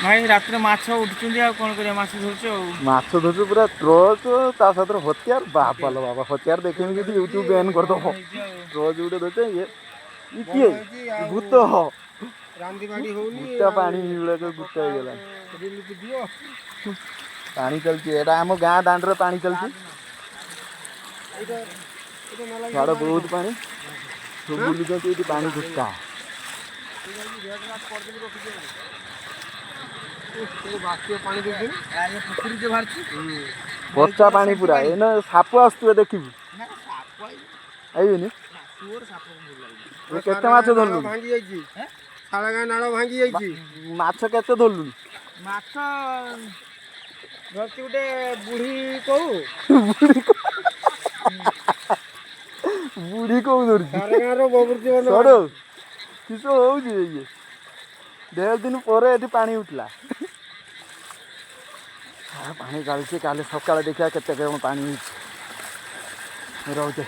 भाई रात माछ उठुଛନ୍ତି ଆଉ କଣ କରିବା ମାଛ ଧରୁଛୁ ଆଉ ମାଛ ଧରୁଛୁ ପୁରା ଟ୍ରଚ୍ ତା ସାଥିରେ ହତିଆର ବାପା ଲୋ ବାବା ହତିଆର ଦେଖେଇବି ଯଦି ୟୁଟ୍ୟୁବ ବ୍ୟାନ୍ କରିଦବ ଟ୍ରଚ୍ ଗୋଟେ ଧରୁଛ ଇଏ କିଏ ଭୂତ ଗୁଟା ପାଣି ଗୁଡ଼ାକ ଗୁଟା ହେଇଗଲା ପାଣି ଚାଲିଛି ଏଇଟା ଆମ ଗାଁ ଦାଣ୍ଡରେ ପାଣି ଚାଲିଛି ସିଆଡ଼େ ବହୁତ ପାଣି ସବୁ ବୁଲୁଛନ୍ତି ଏଠି ପାଣି ଗୁଟା ପଚା ପାଣି ପୁରା ଏଇନା ସାପ ଆସୁଥିବେ ଦେଖିବୁ ଆଇବେନି କେତେ ମାଛ ଧରିଲୁ ନାଳ ଭାଙ୍ଗି ଯାଇଛି ମାଛ କେତେ ଧରିଲୁ ମାଛ ଧରିଛି ଗୋଟେ ବୁଢୀ କଉ ବୁଢୀ କଉ ଧରୁଛି କିସ ହଉଛି ଇଏ 1.5 ଦିନ ପରେ ଏଠି ପାଣି ଉଠିଲା ପାଣି ଚାଲିଛି କାଲି ସକାଳେ ଦେଖିବା କେତେ କଣ ପାଣି ହେଇଛି ରହୁଛେ